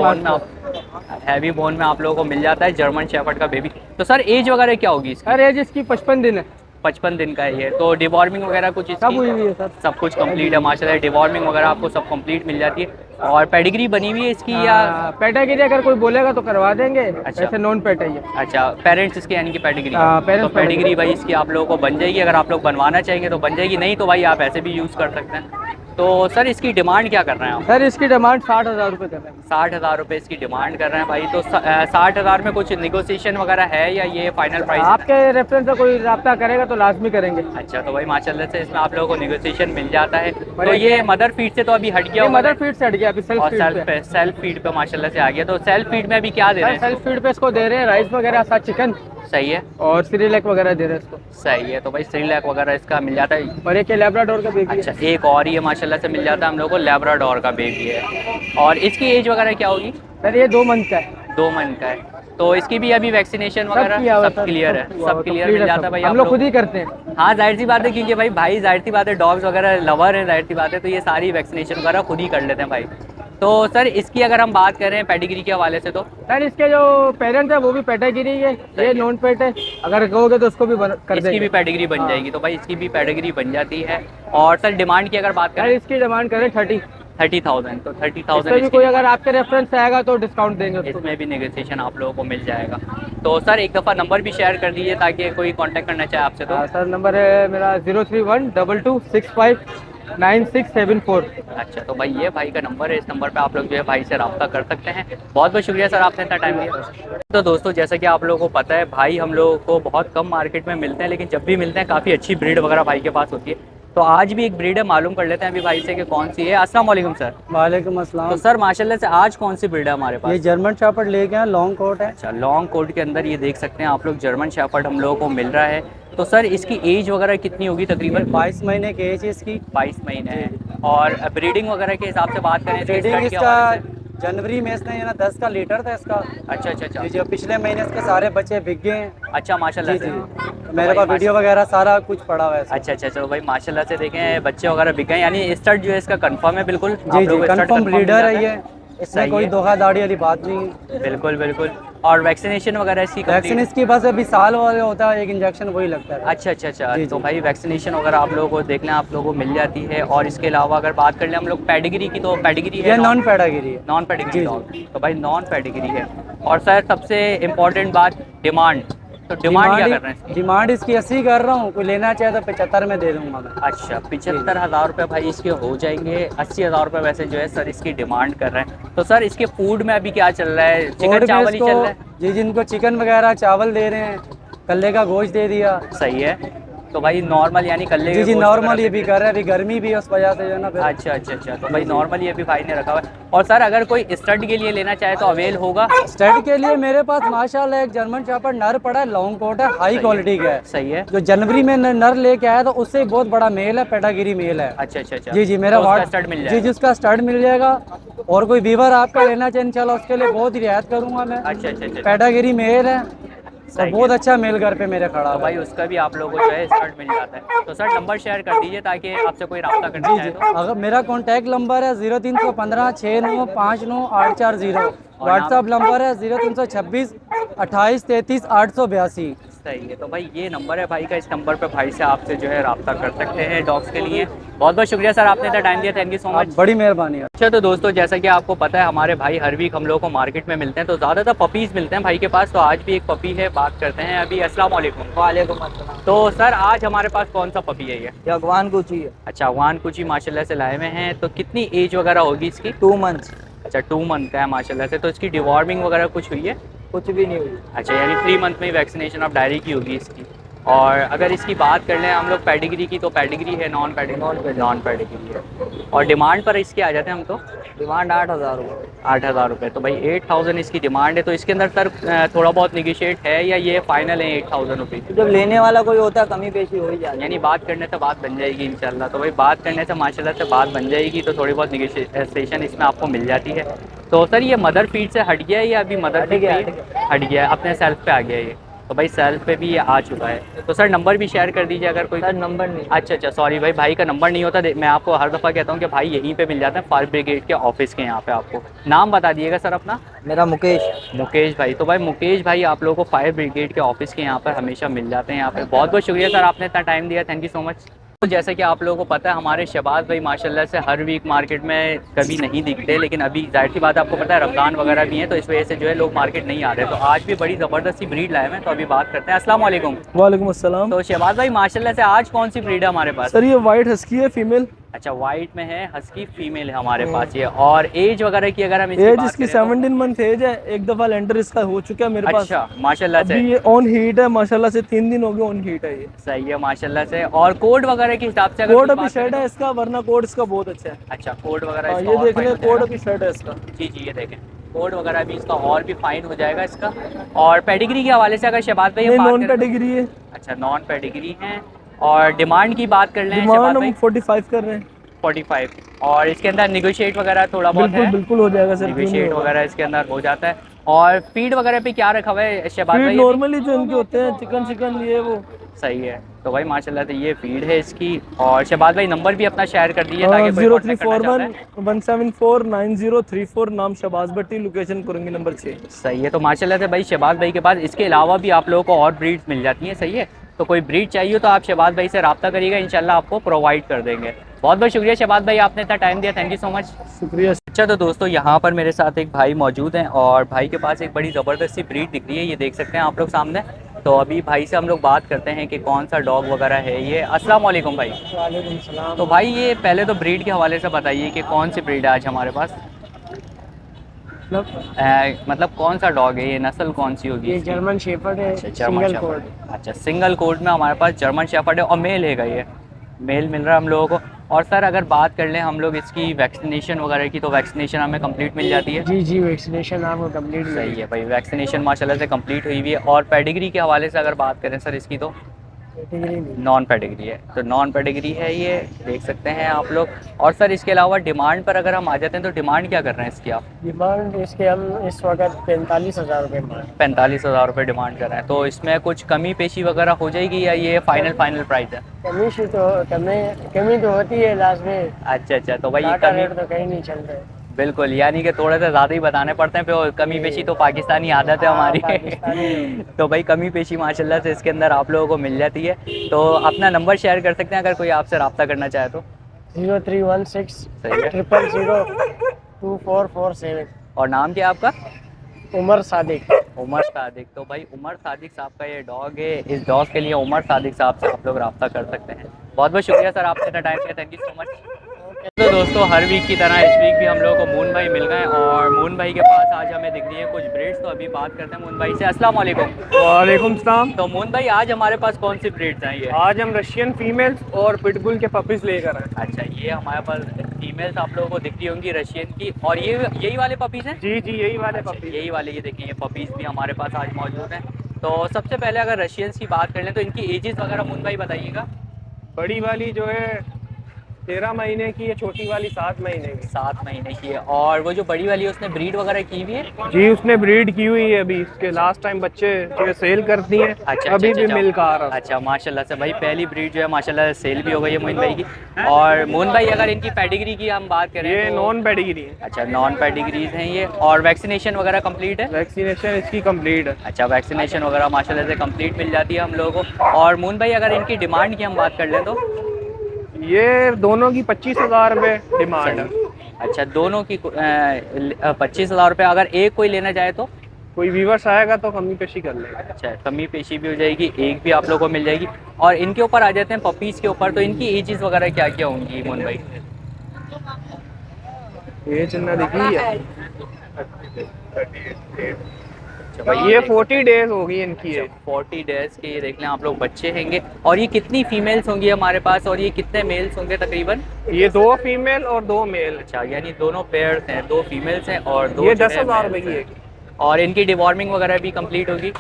Speaker 1: बोन में आप लोगों को मिल जाता है जर्मन शेफर्ड का बेबी। तो सर एज वगैरह क्या होगी इसकी?
Speaker 5: सर एज इसकी 55 दिन है।
Speaker 1: 55 दिन का है ये। तो डिवॉर्मिंग वगैरह कुछ
Speaker 5: सब हुई हुई है सर।
Speaker 1: सब कुछ कंप्लीट है माशाल्लाह, डिवॉर्मिंग वगैरह आपको सब कंप्लीट मिल जाती है। और पेडिग्री बनी हुई है इसकी या?
Speaker 5: पेटागिरी अगर कोई बोलेगा तो करवा देंगे।
Speaker 1: अच्छा।
Speaker 5: ऐसे नॉन पेट है ये।
Speaker 1: अच्छा पेरेंट्स इसके यानी कि पेडिग्री।
Speaker 5: parents
Speaker 1: तो पेडिग्री भाई इसकी आप लोगों को बन जाएगी, अगर आप लोग बनवाना चाहेंगे तो बन जाएगी, नहीं तो भाई आप ऐसे भी यूज़ कर सकते हैं। तो सर इसकी डिमांड क्या कर रहे हैं आप?
Speaker 5: सर इसकी डिमांड 60,000 रुपये कर रहे हैं।
Speaker 1: 60,000 रुपये इसकी डिमांड कर रहे हैं भाई। तो 60,000 में कुछ निगोशिएशन वगैरह है या ये फाइनल प्राइस?
Speaker 5: आपके रेफरेंस से कोई रब्ता करेगा तो लाजमी करेंगे।
Speaker 1: अच्छा तो भाई माशाल्लाह से इसमें आप लोगों को निगोशिएशन मिल जाता है। तो ये मदर फीड से तो अभी हट गया
Speaker 5: ये
Speaker 1: होगा
Speaker 5: मदर
Speaker 1: ना?
Speaker 5: फीड से हट गया, अभी सेल्फ
Speaker 1: और
Speaker 5: फीड पे।
Speaker 1: सेल्फ फीड पे माशाल्लाह से आ गया। तो सेल्फ फीड में अभी क्या दे रहे हैं?
Speaker 5: सेल्फ फीड पे इसको दे रहे हैं राइस वगैरह, साथ चिकन
Speaker 1: सही है।
Speaker 5: और सीरियलैक वगैरह दे रहे हैं इसको।
Speaker 1: सही है। तो भाई सीरियलैक वगैरह इसका मिल जाता है।
Speaker 5: और एक लैब्राडोर का बेबी है।
Speaker 1: अच्छा एक और ये माशाल्लाह से मिल जाता है हम लोग को, लैब्राडोर का बेबी है। और इसकी एज वगैरह क्या होगी?
Speaker 5: सर ये 2 मंथ का है।
Speaker 1: 2 मंथ का है। तो इसकी भी अभी वैक्सीनेशन
Speaker 5: सब किया
Speaker 1: वगैरह
Speaker 5: हुआ
Speaker 1: सब
Speaker 5: सर,
Speaker 1: क्लियर है, सब क्लियर मिल जाता है भाई।
Speaker 5: हम लोग खुद ही करते हैं।
Speaker 1: हाँ जाहिर सी बात है, क्योंकि भाई जाहिर सी बात है डॉग्स वगैरह लवर है, जाहिर सी बात है, तो ये सारी वैक्सीनेशन वगैरह खुद ही कर लेते हैं भाई। तो सर इसकी अगर हम बात करें पेडिग्री के हवाले से तो?
Speaker 5: सर इसके जो पेरेंट्स है वो भी पेटागिरी है, ये नॉन पेट है। अगर कहोगे तो उसको भी कर
Speaker 1: इसकी
Speaker 5: देंगे।
Speaker 1: भी पेडिग्री बन जाएगी। तो भाई इसकी भी पेडिग्री बन जाती है। और सर डिमांड की अगर बात
Speaker 5: सर
Speaker 1: करें?
Speaker 5: इसकी डिमांड करें 30,000।
Speaker 1: 30,000। तो 30,000
Speaker 5: इसमें भी कोई अगर आपके रेफरेंस से आएगा तो डिस्काउंट देंगे उसको।
Speaker 1: इसमें भी नेगोशिएशन आप लोगों को मिल जाएगा। तो सर एक दफ़ा नंबर भी शेयर कर दीजिए ताकि कोई कांटेक्ट करना चाहे आपसे तो।
Speaker 5: सर नंबर है मेरा 03122659674।
Speaker 1: अच्छा तो भाई ये भाई का नंबर है, इस नंबर पे आप लोग जो है भाई से रब्ता कर सकते हैं। बहुत बहुत शुक्रिया सर आपने इतना टाइम दिया। तो दोस्तों जैसा कि आप लोगों को पता है भाई हम लोगों को बहुत कम मार्केट में मिलते हैं, लेकिन जब भी मिलते हैं काफ़ी अच्छी ब्रीड वगैरह भाई के पास होती है। तो आज भी एक ब्रीड है, मालूम कर लेते हैं अभी भाई से कि कौन सी है। अस्सलाम वालेकुम सर।
Speaker 5: वालेकुम अस्सलाम।
Speaker 1: तो सर माशाल्लाह से आज कौन सी ब्रीड है हमारे पास?
Speaker 5: ये जर्मन शेपर्ड लेके आए, लॉन्ग कोट है।
Speaker 1: अच्छा लॉन्ग कोट के अंदर ये देख सकते हैं आप लोग जर्मन शेपर्ड हम लोगों को मिल रहा है। तो सर इसकी एज वगैरह कितनी होगी तकरीबन?
Speaker 5: 22 महीने की एज है इसकी।
Speaker 1: 22 महीने है। और ब्रीडिंग वगैरह के हिसाब से बात करें तो
Speaker 5: ब्रीडिंग
Speaker 1: स्टड के
Speaker 5: इसका
Speaker 1: हवाले से?
Speaker 5: जनवरी में इसने 10 का लीटर था इसका।
Speaker 1: अच्छा अच्छा अच्छा
Speaker 5: ये जो पिछले महीने इसके सारे बच्चे बिक गए हैं।
Speaker 1: अच्छा माशाल्लाह
Speaker 5: जी
Speaker 1: से।
Speaker 5: जी मेरे पास वीडियो वगैरह सारा कुछ पड़ा हुआ है इसका।
Speaker 1: अच्छा अच्छा चलो भाई माशाल्लाह से देखें बच्चे वगैरह बिक गए, यानी स्टड जो है इसका कंफर्म है बिल्कुल?
Speaker 5: जी जी कंफर्म ब्रीडर है ये, इसमें
Speaker 1: सही
Speaker 5: कोई
Speaker 1: है।
Speaker 5: धोखाधड़ी वाली बात नहीं है।
Speaker 1: बिल्कुल बिल्कुल। और वैक्सीनेशन वगैरह इसकी
Speaker 5: वैक्सीन
Speaker 1: complete?
Speaker 5: इसकी बस अभी साल वाले होता है, एक इंजेक्शन वही लगता है।
Speaker 1: अच्छा अच्छा अच्छा।
Speaker 5: जी,
Speaker 1: तो
Speaker 5: जी।
Speaker 1: भाई वैक्सीनेशन वगैरह आप लोगों को देखना आप लोगों को मिल जाती है। और इसके अलावा अगर बात कर लें हम लोग पेडिग्री की, तो पेडिग्री
Speaker 5: ये
Speaker 1: है
Speaker 5: नॉन पेडागिरी है।
Speaker 1: नॉन पेडिग्री
Speaker 5: जी,
Speaker 1: डॉग। तो भाई नॉन पेडिग्री है। और सर सबसे इम्पोर्टेंट बात डिमांड, तो डिमांड क्या कर रहे हैं?
Speaker 4: डिमांड इसकी 80 कर रहा हूँ, कोई लेना चाहे तो 75 में दे दूंगा मैं।
Speaker 1: अच्छा 75,000 रुपये भाई इसके हो जाएंगे। 80,000 रुपये वैसे जो है सर इसकी डिमांड कर रहे हैं। तो सर इसके फूड में अभी क्या चल रहा है? चिकन चावल ही चल रहा है?
Speaker 4: जी, जिनको चिकन वगैरह चावल दे रहे हैं, कल्ले का गोश्त दे दिया।
Speaker 1: सही है। तो भाई नॉर्मल यानी कल्ले
Speaker 4: जी नॉर्मल ये भी कर रहे हैं, अभी गर्मी भी है उस वजह से जो है ना।
Speaker 1: अच्छा तो भाई नॉर्मल ये भी भाई ने रखा हुआ है। और सर अगर कोई स्टड के लिए लेना चाहे तो अवेल होगा?
Speaker 4: स्टड के लिए मेरे पास माशाल्लाह एक जर्मन शेफर्ड नर पड़ा है, लॉन्ग कोट है, हाई क्वालिटी का है।
Speaker 1: सही है।
Speaker 4: जो जनवरी में नर लेके आया तो उससे बहुत बड़ा मेल है, पेडागिरी मेल है।
Speaker 1: अच्छा
Speaker 4: जी मेरा
Speaker 1: तो स्टड मिल जाएगा?
Speaker 4: जी जिसका स्टड मिल जाएगा। और कोई वीवर आपका लेना चाहे इंशाल्लाह उसके लिए बहुत ही रियायत करूंगा मैं।
Speaker 1: अच्छा
Speaker 4: पेडागिरी मेल है और बहुत अच्छा मेल घर पे मेरे खड़ा
Speaker 1: तो
Speaker 4: है।
Speaker 1: भाई उसका भी आप लोगों को जो है स्टड मिल जाता है। तो सर नंबर शेयर कर दीजिए ताकि आपसे कोई रब्ता करना चाहे तो।
Speaker 4: अगर मेरा कॉन्टैक्ट नंबर है 0315 6959 840। व्हाट्सअप नंबर है 0326 28 33 882।
Speaker 1: सही है। तो भाई ये नंबर है भाई का, इस नंबर पे भाई से आपसे जो है रब्ता कर सकते हैं डॉग्स के लिए। बहुत बहुत शुक्रिया सर, आपने इतना टाइम दिया, थैंक यू सो मच।
Speaker 4: बड़ी मेहरबानी है।
Speaker 1: अच्छा तो दोस्तों जैसा कि आपको पता है हमारे भाई हर वीक हम लोग को मार्केट में मिलते हैं, तो ज़्यादातर पपीज़ मिलते हैं भाई के पास। तो आज भी एक पपी है, बात करते हैं अभी। अस्सलाम वालेकुम।
Speaker 5: वालेकुम अस्सलाम।
Speaker 1: तो सर आज हमारे पास कौन सा पपी है ये?
Speaker 5: अफगान कुची है।
Speaker 1: अच्छा अफगान कुची माशाल्लाह से लाए हुए हैं। तो कितनी एज वगैरह होगी इसकी?
Speaker 5: 2 मंथ्स।
Speaker 1: अच्छा 2 मंथ का है माशाल्लाह से। तो इसकी डिवॉर्मिंग वगैरह कुछ हुई है?
Speaker 5: कुछ भी नहीं हुई।
Speaker 1: अच्छा यानी 3 मंथ में ही वैक्सीनेशन ऑफ डायरी की होगी इसकी। और अगर इसकी बात कर लें हम लोग पेडिग्री की, तो पेडिग्री है, नॉन पेडिग्री है। और डिमांड पर इसकी आ जाते हैं हम तो
Speaker 5: डिमांड 8,000 रुपये।
Speaker 1: 8,000 रुपये। तो भाई 8,000 इसकी डिमांड है। तो इसके अंदर सर थोड़ा बहुत निगोशिएट है या ये फाइनल है 8,000 रुपये?
Speaker 5: जब लेने वाला कोई होता है कमी पेशी हो ही जाती है।
Speaker 1: यानी बात करने से बात बन जाएगी इंशाल्लाह। तो भाई बात करने से माशाल्लाह से बात बन जाएगी, तो थोड़ी बहुत निगोशिएशन इसमें आपको मिल जाती है। तो सर ये मदर फीड से हट गया है या अभी मदर फीड हट गया है, अपने सेल्फ पे आ गया है ये? तो भाई सेल्फ पे भी ये आ चुका है। तो सर नंबर भी शेयर कर दीजिए अगर कोई।
Speaker 5: सर नंबर नहीं।
Speaker 1: अच्छा सॉरी भाई का नंबर नहीं होता। मैं आपको हर दफ़ा कहता हूँ कि भाई यहीं पे मिल जाता है, फायर ब्रिगेड के ऑफिस के यहाँ पे। आपको नाम बता दिएगा सर अपना।
Speaker 5: मेरा मुकेश
Speaker 1: भाई। तो भाई मुकेश भाई आप लोगों को फायर ब्रिगेड के ऑफिस के यहाँ पर हमेशा मिल जाते हैं यहाँ पे। बहुत बहुत शुक्रिया सर, आपने इतना टाइम दिया, थैंक यू सो मच। तो जैसा कि आप लोगों को पता है हमारे शहबाज भाई माशाल्लाह से हर वीक मार्केट में कभी नहीं दिखते, लेकिन अभी जाहिर सी बात है आपको पता है रमज़ान वगैरह भी है, तो इस वजह से जो है लोग मार्केट नहीं आ रहे। तो आज भी बड़ी ज़बरदस्ती ब्रीड लाए हैं, तो अभी बात करते हैं। अस्सलाम वालेकुम।
Speaker 4: वालेकुम अस्सलाम।
Speaker 1: तो शहबाज भाई माशाल्लाह से आज कौन सी ब्रीड है हमारे पास?
Speaker 4: सर ये वाइट हस्की है, फीमेल।
Speaker 1: अच्छा वाइट में है, हस्की फीमेल है हमारे पास ये। और एज वगैरह की अगर हम
Speaker 4: एज इसकी 17 मंथ एज है। एक दफ़ा लेंटर इसका हो चुका है मेरे पास।
Speaker 1: अच्छा माशाल्लाह से।
Speaker 4: अभी ये ऑन हीट है माशाल्लाह से, 3 दिन हो गए ऑन हीट है ये।
Speaker 1: सही है माशाल्लाह से। और कोड वगैरह के हिसाब से
Speaker 4: कोड अभी शेड है इसका, वरना कोड इसका बहुत अच्छा है।
Speaker 1: अच्छा कोड वगैरह
Speaker 4: ये देख लें, कोड अभी शेड है इसका।
Speaker 1: जी ये देखें कोड वगैरह भी इसका और भी फाइन हो जाएगा इसका। और पेडिग्री के हवाले से अगर शहबाज भाई
Speaker 4: नॉन पेडिग्री है।
Speaker 1: अच्छा नॉन पेडिग्री है। और डिमांड की बात कर लें
Speaker 4: डिमांड हम 45 कर रहे हैं।
Speaker 1: 45। और इसके अंदर निगोशिएट वगैरह थोड़ा बहुत है?
Speaker 4: बिल्कुल हो जाएगा सर,
Speaker 1: निगोशिएट वगैरह इसके अंदर हो जाता है। और फीड वगैरह पे क्या रखा हुआ है शहबाज भाई?
Speaker 4: नॉर्मली जो इनके होते हैं चिकन ये वो।
Speaker 1: सही है। तो भाई माशाल्लाह से ये फीड है इसकी। और शहबाज भाई नंबर भी अपना शेयर कर दीजिए ताकि
Speaker 4: 0341 174 9034, नाम शहबाज भट्टी, लोकेशन करूँगी नंबर 6।
Speaker 1: सही है। तो माशाल्लाह से भाई शहबाज भाई के पास इसके अलावा भी आप लोगों को और ब्रीड्स मिल जाती हैं। सही है। तो कोई ब्रीड चाहिए तो आप शहबाज भाई से रब्ता करिएगा, इंशाल्लाह आपको प्रोवाइड कर देंगे। बहुत बहुत शुक्रिया शहबाज भाई, आपने इतना टाइम दिया, थैंक यू सो मच।
Speaker 4: शुक्रिया।
Speaker 1: अच्छा तो दोस्तों यहाँ पर मेरे साथ एक भाई मौजूद हैं और भाई के पास एक बड़ी ज़बरदस्त सी ब्रीड दिख रही है, ये देख सकते हैं आप लोग सामने। तो अभी भाई से हम लोग बात करते हैं कि कौन सा डॉग वगैरह है ये। अस्सलाम वालेकुम भाई।
Speaker 5: वालेकुम सलाम।
Speaker 1: तो भाई ये पहले तो ब्रीड के हवाले से बताइए कि कौन सी ब्रीड है आज हमारे पास? मतलब कौन सा डॉग है ये, नस्ल कौन सी होगी?
Speaker 5: ये जर्मन शेफर्ड है।
Speaker 1: अच्छा जर्मन शेफर्ड। अच्छा सिंगल कोड में हमारे पास जर्मन शेफर्ड है और मेल है ये, मेल मिल रहा है हम लोगों को। और सर अगर बात कर लें हम लोग इसकी वैक्सीनेशन वगैरह की, तो वैक्सीनेशन हमें कंप्लीट मिल जाती है?
Speaker 5: जी वैक्सीनेशन आपको कंप्लीट।
Speaker 1: सही है भाई, वैक्सीनेशन माशाल्लाह से कंप्लीट हुई हुई है। और पेडिग्री के हवाले से अगर बात करें सर इसकी, तो नॉन पेडिग्री है। तो नॉन पेडिग्री है ये, देख सकते हैं आप लोग। और सर इसके अलावा डिमांड पर अगर हम आ जाते हैं तो डिमांड क्या कर रहे हैं इसकी आप?
Speaker 5: डिमांड इसके हम इस वक्त 45,000 रुपये।
Speaker 1: 45,000 रुपये डिमांड कर रहे हैं। तो इसमें कुछ कमी पेशी वगैरह हो जाएगी या ये फाइनल प्राइस है?
Speaker 5: कमी तो होती है लास्ट में।
Speaker 1: अच्छा तो भाई ये कमी
Speaker 5: तो कहीं नहीं चल रहा है।
Speaker 1: बिल्कुल, यानी कि थोड़ा सा ज़्यादा ही बताने पड़ते हैं फिर कमी पेशी, तो पाकिस्तानी आदत है हमारी। तो भाई कमी पेशी माशाल्लाह से इसके अंदर आप लोगों को मिल जाती है। तो अपना नंबर शेयर कर सकते हैं अगर कोई आपसे रब्ता करना चाहे तो?
Speaker 5: 0316 000 2447।
Speaker 1: और नाम क्या है आपका?
Speaker 5: उमर सादिक।
Speaker 1: उमर सादिक, तो भाई उमर सादिक साहब का ये डॉग है। इस डॉग के लिए उमर सादिक साहब से आप लोग रब्ता कर सकते हैं। बहुत बहुत शुक्रिया सर आपने इतना टाइम दिया, थैंक यू सो मच। तो दोस्तों हर वीक की तरह इस वीक भी हम लोगों को मून भाई मिल गए और मून भाई के पास आज हमें दिख रही है कुछ ब्रीड्स। तो अभी बात करते हैं मून भाई से। अस्सलाम वालेकुम।
Speaker 5: वालेकुम सलाम।
Speaker 1: तो मून भाई आज हमारे पास कौन सी ब्रीड्स हैं ये?
Speaker 5: आज हम रशियन फीमेल्स और पिटबुल के पपीज लेकर आए।
Speaker 1: अच्छा, ये हमारे पास फीमेल्स आप लोगों को दिख रही होंगी रशियन की, और ये यही वाले पपीज़ हैं?
Speaker 5: जी जी, यही वाले
Speaker 1: अच्छा,
Speaker 5: पपीज।
Speaker 1: यही वाले, ये देखिए ये पपीज़ भी हमारे पास आज मौजूद हैं। तो सबसे पहले अगर रशियंस की बात कर लें तो इनकी एजेस वगैरह मून भाई बताइएगा।
Speaker 5: बड़ी वाली जो है 13 महीने की है, छोटी वाली 7 महीने की।
Speaker 1: 7 महीने की है। और वो जो बड़ी वाली है उसने ब्रीड वगैरह की हुई है?
Speaker 5: जी, उसने ब्रीड की हुई है अभी। इसके लास्ट टाइम बच्चे जो है सेल कर दिए हैं।
Speaker 1: अच्छा,
Speaker 5: अभी
Speaker 1: अच्छा,
Speaker 5: भी
Speaker 1: अच्छा।
Speaker 5: मिल्क आ रहा है।
Speaker 1: अच्छा, माशाल्लाह से भाई पहली ब्रीड जो है माशाल्लाह सेल भी हो गई है मोइन भाई की। और मोइन भाई अगर इनकी पेडिग्री की हम बात करें
Speaker 5: ये
Speaker 1: तो
Speaker 5: नॉन पेडिग्री है।
Speaker 1: अच्छा, नॉन पेडिग्रीज हैं ये। और वैक्सीनेशन वगैरह कंप्लीट है?
Speaker 5: वैक्सीनेशन इसकी कंप्लीट है।
Speaker 1: अच्छा, वैक्सीनेशन वगैरह माशाल्लाह से कंप्लीट मिल जाती है हम लोगों को। और मोइन भाई अगर इनकी डिमांड की हम बात कर लें तो?
Speaker 5: ये दोनों की 25,000 रुपये डिमांड है।
Speaker 1: अच्छा, दोनों की 25,000 रुपये। अगर एक कोई लेना चाहे तो?
Speaker 5: कोई व्यूवर्स आएगा तो कमी पेशी कर लेगा।
Speaker 1: अच्छा, कमी पेशी भी हो जाएगी, एक भी आप लोगों को मिल जाएगी। और इनके ऊपर आ जाते हैं पपीज़ के ऊपर, तो इनकी एजेस वगैरह क्या क्या होंगी मोइन भाई?
Speaker 5: ये चिन्ह दिखी है।
Speaker 1: अच्छा भाई,
Speaker 5: ये 40 डेज होगी इनकी है।
Speaker 1: 40 डेज के ये देख लें आप लोग बच्चे हैंगे। और ये कितनी फीमेल्स होंगी हमारे पास और ये कितने मेल्स होंगे तकरीबन?
Speaker 5: ये 2 फीमेल और 2 मेल।
Speaker 1: अच्छा, यानी दोनों पेयर्स हैं, 2 फीमेल्स हैं और 2
Speaker 5: ये 10,000 रुपये की है।
Speaker 1: और इनकी डिवॉर्मिंग वगैरह भी कंप्लीट होगी?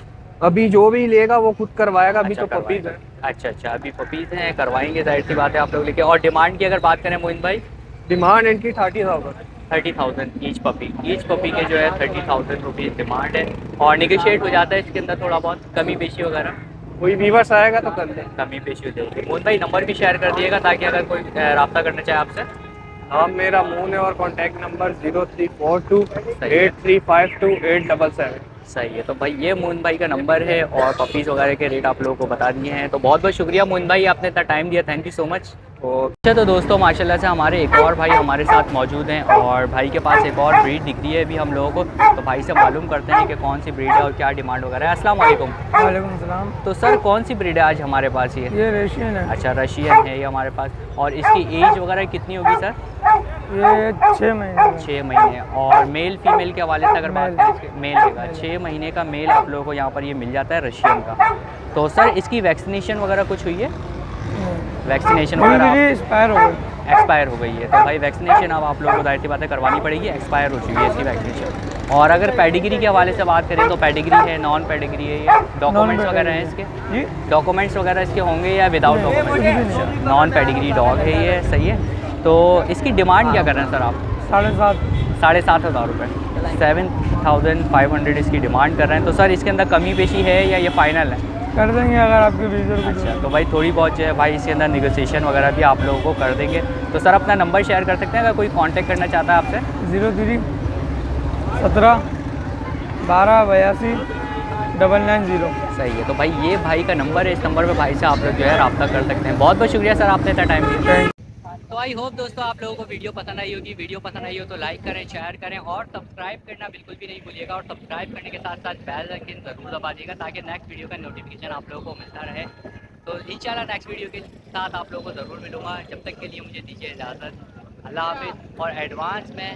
Speaker 5: अभी जो भी लेगा वो खुद करवाएगा। अभी
Speaker 1: अच्छा,
Speaker 5: तो पपीज है।
Speaker 1: अच्छा अच्छा, अभी पपीज़ हैं, करवाएंगे, जाहिर सी बात है आप लोग लेके। और डिमांड की अगर बात करें मोइन भाई?
Speaker 5: डिमांड इनकी 30,000।
Speaker 1: 30,000 ईच पपी के जो है 30,000 रुपीज़ डिमांड है। और निगोशिएट हो जाता है इसके अंदर थोड़ा बहुत, कमी पेशी वगैरह?
Speaker 5: कोई व्यूवर्स आएगा तो कर दे।
Speaker 1: कमी पेशी हो जाएगी। मोइन भाई नंबर भी शेयर कर दिएगा ताकि अगर कोई रब्ता करना चाहे आपसे।
Speaker 5: हाँ, मेरा मून है और कॉन्टैक्ट नंबर 0342 8352 877।
Speaker 1: सही है, तो भाई ये मोइन भाई का नंबर है और पपीज़ वगैरह के रेट आप लोगों को बता दिए हैं। तो बहुत बहुत शुक्रिया मोइन भाई, आपने इतना टाइम दिया, थैंक यू सो मच। अच्छा, तो दोस्तों माशाल्लाह से हमारे एक और भाई हमारे साथ मौजूद हैं और भाई के पास एक और ब्रीड दिख रही है अभी हम लोगों को। तो भाई से मालूम करते हैं कि कौन सी ब्रीड है और क्या डिमांड वगैरह है। अस्सलाम वालेकुम।
Speaker 4: वालेकुम सलाम।
Speaker 1: तो सर कौन सी ब्रीड है आज हमारे पास ये?
Speaker 4: रशियन है।
Speaker 1: अच्छा, रशियन है ये हमारे पास। और इसकी एज वगैरह कितनी होगी सर?
Speaker 4: ये 6 महीने
Speaker 1: 6 महीने। और मेल फीमेल के हवाले से अगर बात करें इसके, मेल रहेगा। 6 महीने का मेल आप लोगों को यहाँ पर ये मिल जाता है रशियन का। तो सर इसकी वैक्सीनेशन वगैरह कुछ हुई है? वैक्सीनेशन वगैरह एक्सपायर हो गई है। तो भाई वैक्सीनेशन अब आप लोगों को जाहिर सी बात है करवानी पड़ेगी, एक्सपायर हो चुकी है इसकी वैक्सीनेशन। और अगर पेडिग्री के हवाले से बात करें तो पेडिग्री है, नॉन पेडिग्री है, ये डॉक्यूमेंट्स वगैरह हैं इसके? डॉक्यूमेंट्स वगैरह इसके होंगे या without documents? Non pedigree dog है ये, सही है। तो इसकी डिमांड क्या कर रहे हैं सर आप? 7,500 रुपये, 7,500 इसकी डिमांड कर रहे हैं। तो सर इसके अंदर कमी पेशी है या ये फाइनल है?
Speaker 4: कर देंगे अगर आपके बीच।
Speaker 1: अच्छा, तो भाई थोड़ी बहुत जो है भाई इसके अंदर निगोशिएशन वगैरह भी आप लोगों को कर देंगे। तो सर अपना नंबर शेयर कर सकते हैं अगर कोई कांटेक्ट करना चाहता है आपसे?
Speaker 4: 03 17 12 82 990।
Speaker 1: सही है, तो भाई ये भाई का नंबर है, इस नंबर पे भाई से आप लोग जो है रब्ता कर सकते हैं। बहुत बहुत शुक्रिया सर आपने इतना टाइम दिया। तो आई होप दोस्तों आप लोगों को वीडियो पसंद आई होगी। वीडियो पसंद आई हो तो लाइक करें, शेयर करें और सब्सक्राइब करना बिल्कुल भी नहीं भूलिएगा। और सब्सक्राइब करने के साथ साथ बेल आइकन ज़रूर दबा दीजिएगा ताकि नेक्स्ट वीडियो का नोटिफिकेशन आप लोगों को मिलता रहे। तो इंशाल्लाह नेक्स्ट वीडियो के साथ आप लोगों को ज़रूर मिलूँगा। जब तक के लिए मुझे दीजिए इजाज़त। अल्लाह हाफिज़ और एडवांस में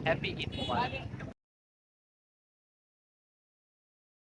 Speaker 1: हैप्पी ईद मुबारक।